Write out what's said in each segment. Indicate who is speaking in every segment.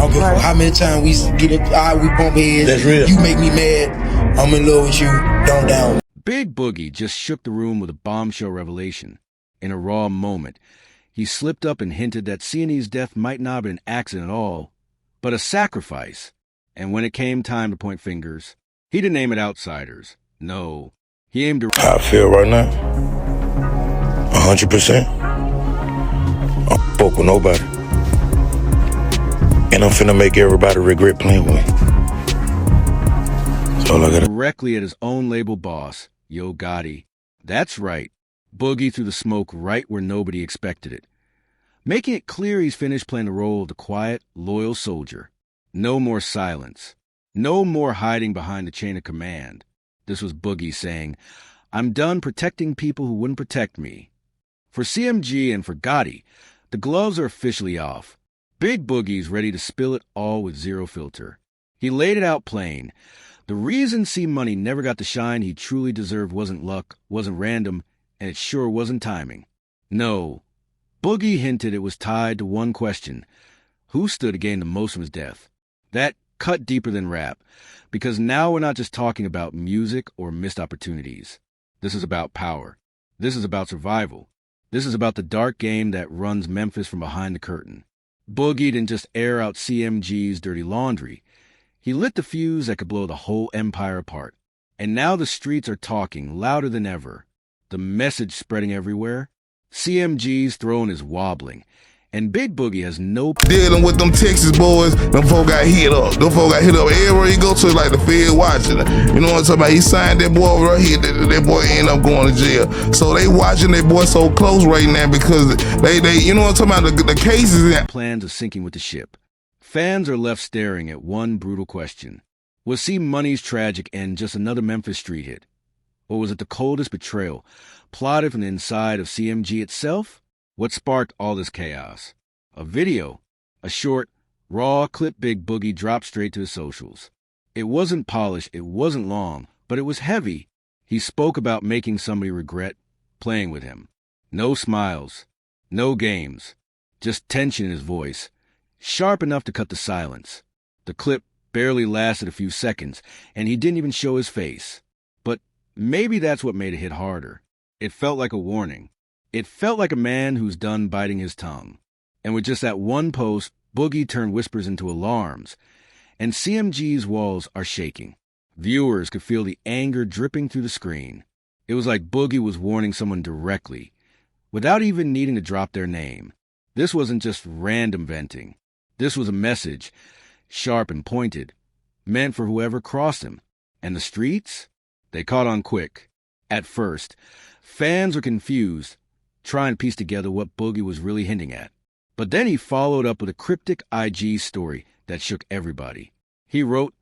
Speaker 1: don't give a fuck how many times we get it, we bump heads.
Speaker 2: That's real.
Speaker 1: You make me mad. I'm in love with you. Don't down.
Speaker 3: Big Boogie just shook the room with a bombshell revelation. In a raw moment, he slipped up and hinted that C&E's death might not have been an accident at all, but a sacrifice. And when it came time to point fingers, he didn't aim at outsiders. No, he aimed at...
Speaker 2: How I feel right now? 100%. I don't fuck with nobody. And I'm finna make everybody regret playing with me. That's all I gotta...
Speaker 3: Directly at his own label boss, Yo Gotti. That's right. Boogie threw the smoke right where nobody expected it, making it clear he's finished playing the role of the quiet, loyal soldier. No more silence. No more hiding behind the chain of command. This was Boogie saying, I'm done protecting people who wouldn't protect me. For CMG and for Gotti, the gloves are officially off. Big Boogie's ready to spill it all with zero filter. He laid it out plain. The reason C-Money never got the shine he truly deserved wasn't luck, wasn't random, and it sure wasn't timing. No. Boogie hinted it was tied to one question. Who stood to gain the most from his death? That cut deeper than rap, because now we're not just talking about music or missed opportunities. This is about power. This is about survival. This is about the dark game that runs Memphis from behind the curtain. Boogie didn't just air out CMG's dirty laundry. He lit the fuse that could blow the whole empire apart. And now the streets are talking louder than ever. The message spreading everywhere. CMG's throne is wobbling. And Big Boogie has no...
Speaker 4: Dealing with them Texas boys, them folk got hit up. Them folk got hit up everywhere he go to, like the Fed watching. You know what I'm talking about? He signed that boy right here, that boy ended up going to jail. So they watching that boy so close right now because they you know what I'm talking about, the cases...
Speaker 3: Plans of sinking with the ship. Fans are left staring at one brutal question. Was C-Money's tragic end just another Memphis street hit? Or was it the coldest betrayal, plotted from the inside of CMG itself? What sparked all this chaos? A video, a short, raw clip Big Boogie dropped straight to his socials. It wasn't polished, it wasn't long, but it was heavy. He spoke about making somebody regret playing with him. No smiles, no games, just tension in his voice, sharp enough to cut the silence. The clip barely lasted a few seconds, and he didn't even show his face. But maybe that's what made it hit harder. It felt like a warning. It felt like a man who's done biting his tongue. And with just that one post, Boogie turned whispers into alarms. And CMG's walls are shaking. Viewers could feel the anger dripping through the screen. It was like Boogie was warning someone directly, without even needing to drop their name. This wasn't just random venting. This was a message, sharp and pointed, meant for whoever crossed him. And the streets? They caught on quick. At first, fans were confused, trying to piece together what Boogie was really hinting at. But then he followed up with a cryptic IG story that shook everybody. He wrote,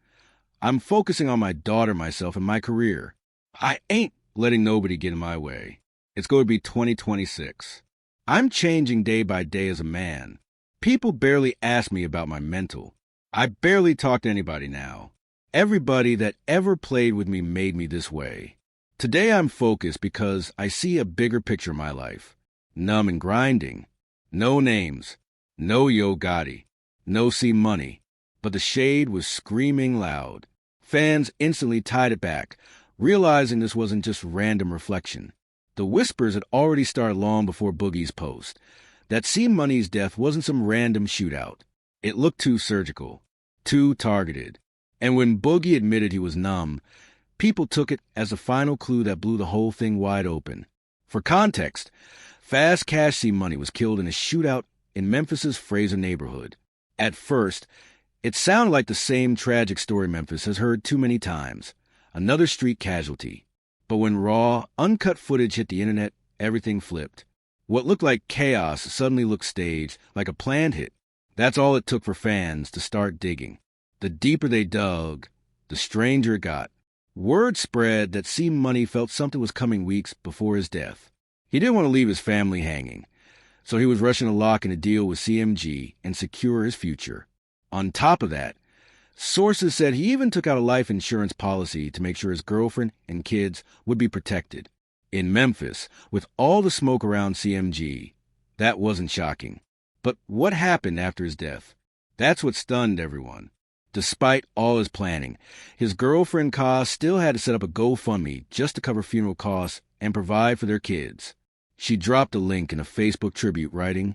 Speaker 3: I'm focusing on my daughter, myself, and my career. I ain't letting nobody get in my way. It's going to be 2026. I'm changing day by day as a man. People barely ask me about my mental. I barely talk to anybody now. Everybody that ever played with me made me this way. Today I'm focused because I see a bigger picture of my life. Numb and grinding. No names. No Yo Gotti. No C-Money. But the shade was screaming loud. Fans instantly tied it back, realizing this wasn't just random reflection. The whispers had already started long before Boogie's post. That C-Money's death wasn't some random shootout. It looked too surgical, too targeted. And when Boogie admitted he was numb, people took it as a final clue that blew the whole thing wide open. For context, Fast Cash C-Money was killed in a shootout in Memphis's Fraser neighborhood. At first, it sounded like the same tragic story Memphis has heard too many times. Another street casualty. But when raw, uncut footage hit the internet, everything flipped. What looked like chaos suddenly looked staged, like a planned hit. That's all it took for fans to start digging. The deeper they dug, the stranger it got. Word spread that C-Money felt something was coming weeks before his death. He didn't want to leave his family hanging, so he was rushing to lock in a deal with CMG and secure his future. On top of that, sources said he even took out a life insurance policy to make sure his girlfriend and kids would be protected. In Memphis, with all the smoke around CMG, that wasn't shocking. But what happened after his death? That's what stunned everyone. Despite all his planning, his girlfriend Ka still had to set up a GoFundMe just to cover funeral costs and provide for their kids. She dropped a link in a Facebook tribute, writing,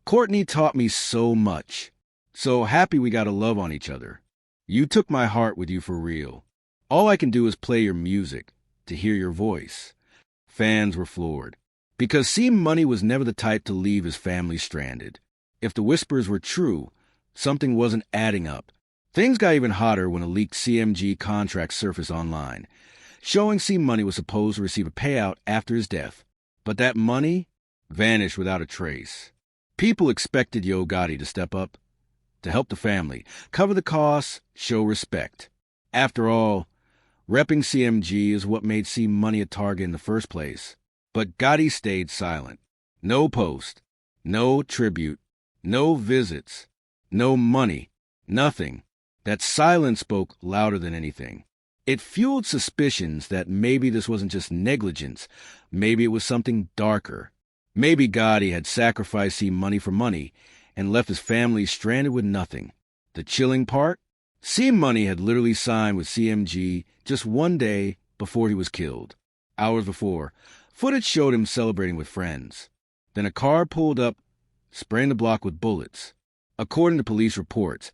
Speaker 3: "Courtney taught me so much. So happy we got to love on each other. You took my heart with you for real. All I can do is play your music, to hear your voice." Fans were floored, because C Money was never the type to leave his family stranded. If the whispers were true, something wasn't adding up. Things got even hotter when a leaked CMG contract surfaced online, showing C Money was supposed to receive a payout after his death, but that money vanished without a trace. People expected Yo Gotti to step up, to help the family, cover the costs, show respect. After all, repping CMG is what made C Money a target in the first place. But Gotti stayed silent. No post, no tribute, no visits, no money, nothing. That silence spoke louder than anything. It fueled suspicions that maybe this wasn't just negligence, maybe it was something darker. Maybe Gotti had sacrificed C Money for money and left his family stranded with nothing. The chilling part? C Money had literally signed with CMG just one day before he was killed. Hours before, footage showed him celebrating with friends. Then a car pulled up, spraying the block with bullets. According to police reports,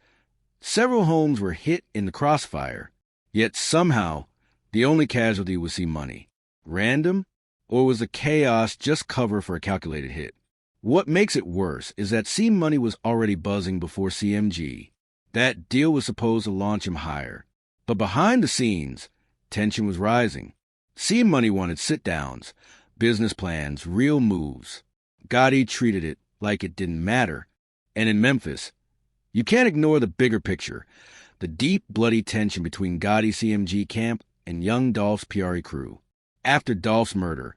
Speaker 3: several homes were hit in the crossfire, yet somehow the only casualty was C Money. Random? Or was the chaos just cover for a calculated hit? What makes it worse is that C Money was already buzzing before CMG. That deal was supposed to launch him higher. But behind the scenes, tension was rising. C Money wanted sit-downs, business plans, real moves. Gotti treated it like it didn't matter. And in Memphis, you can't ignore the bigger picture, the deep, bloody tension between Gotti CMG camp and young Dolph's PRE crew. After Dolph's murder,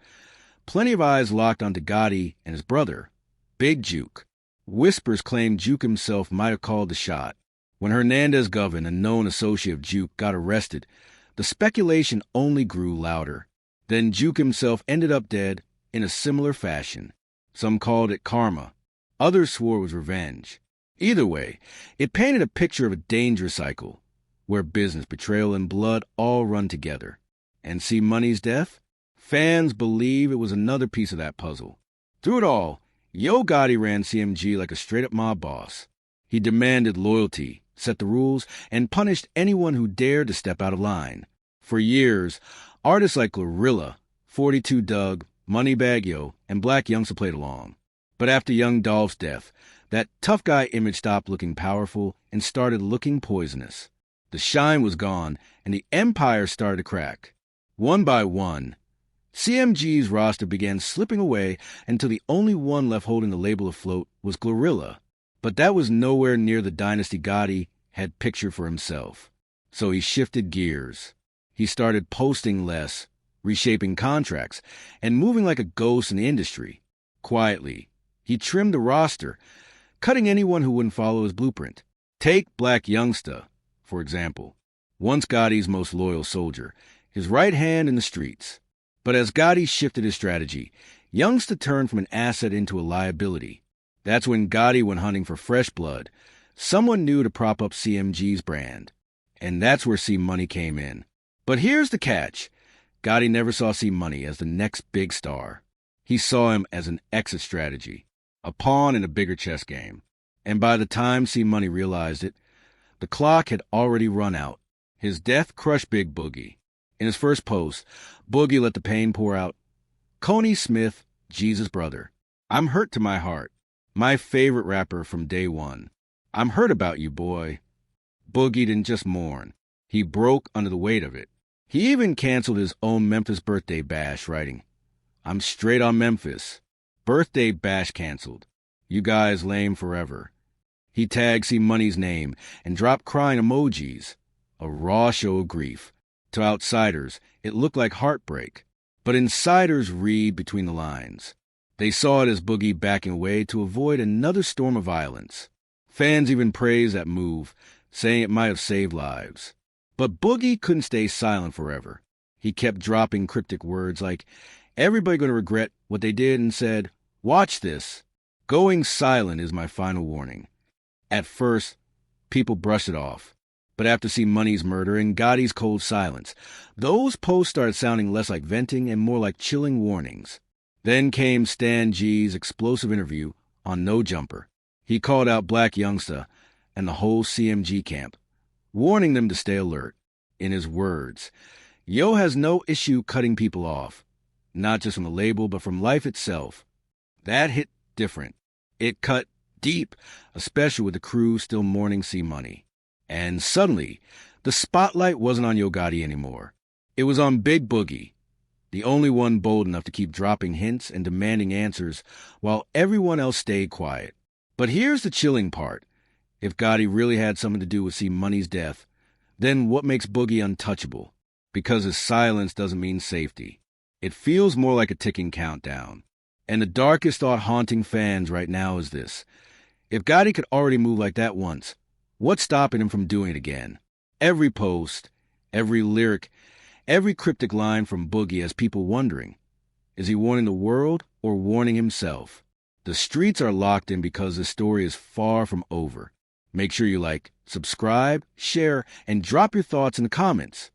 Speaker 3: plenty of eyes locked onto Gotti and his brother, Big Juke. Whispers claimed Juke himself might have called the shot. When Hernandez Govan, a known associate of Juke, got arrested, the speculation only grew louder. Then Juke himself ended up dead in a similar fashion. Some called it karma. Others swore it was revenge. Either way, it painted a picture of a dangerous cycle, where business, betrayal, and blood all run together. And C Money's death? Fans believe it was another piece of that puzzle. Through it all, Yo Gotti ran CMG like a straight-up mob boss. He demanded loyalty, set the rules, and punished anyone who dared to step out of line. For years, artists like Glorilla, 42 Doug, Moneybagg Yo, and Black Youngsta played along. But after Young Dolph's death, that tough guy image stopped looking powerful and started looking poisonous. The shine was gone, and the empire started to crack. One by one, CMG's roster began slipping away until the only one left holding the label afloat was Glorilla. But that was nowhere near the dynasty Gotti had pictured for himself. So he shifted gears. He started posting less, reshaping contracts, and moving like a ghost in the industry. Quietly, he trimmed the roster, cutting anyone who wouldn't follow his blueprint. Take Black Youngsta, for example, once Gotti's most loyal soldier, his right hand in the streets. But as Gotti shifted his strategy, Youngsta turned from an asset into a liability. That's when Gotti went hunting for fresh blood, someone new to prop up CMG's brand. And that's where C Money came in. But here's the catch. Gotti never saw C Money as the next big star. He saw him as an exit strategy, a pawn in a bigger chess game. And by the time C Money realized it, the clock had already run out. His death crushed Big Boogie. In his first post, Boogie let the pain pour out. Coney Smith, Jesus' brother. I'm hurt to my heart. My favorite rapper from day one. I'm hurt about you, boy. Boogie didn't just mourn. He broke under the weight of it. He even canceled his own Memphis birthday bash, writing, I'm straight on Memphis. Birthday bash canceled. You guys lame forever. He tagged C Money's name and dropped crying emojis. A raw show of grief. To outsiders, it looked like heartbreak. But insiders read between the lines. They saw it as Boogie backing away to avoid another storm of violence. Fans even praised that move, saying it might have saved lives. But Boogie couldn't stay silent forever. He kept dropping cryptic words like, everybody gonna regret what they did, and said, watch this. Going silent is my final warning. At first, people brushed it off. But after seeing Money's murder and Gotti's cold silence, those posts started sounding less like venting and more like chilling warnings. Then came Stan G's explosive interview on No Jumper. He called out Black Youngsta and the whole CMG camp, warning them to stay alert. In his words, Yo has no issue cutting people off, not just from the label, but from life itself. That hit different. It cut deep, especially with the crew still mourning C Money. And suddenly, the spotlight wasn't on Yo Gotti anymore. It was on Big Boogie, the only one bold enough to keep dropping hints and demanding answers while everyone else stayed quiet. But here's the chilling part. If Gotti really had something to do with C Money's death, then what makes Boogie untouchable? Because his silence doesn't mean safety. It feels more like a ticking countdown. And the darkest thought haunting fans right now is this. If Gotti could already move like that once, what's stopping him from doing it again? Every post, every lyric, every cryptic line from Boogie has people wondering, is he warning the world or warning himself? The streets are locked in because this story is far from over. Make sure you like, subscribe, share, and drop your thoughts in the comments.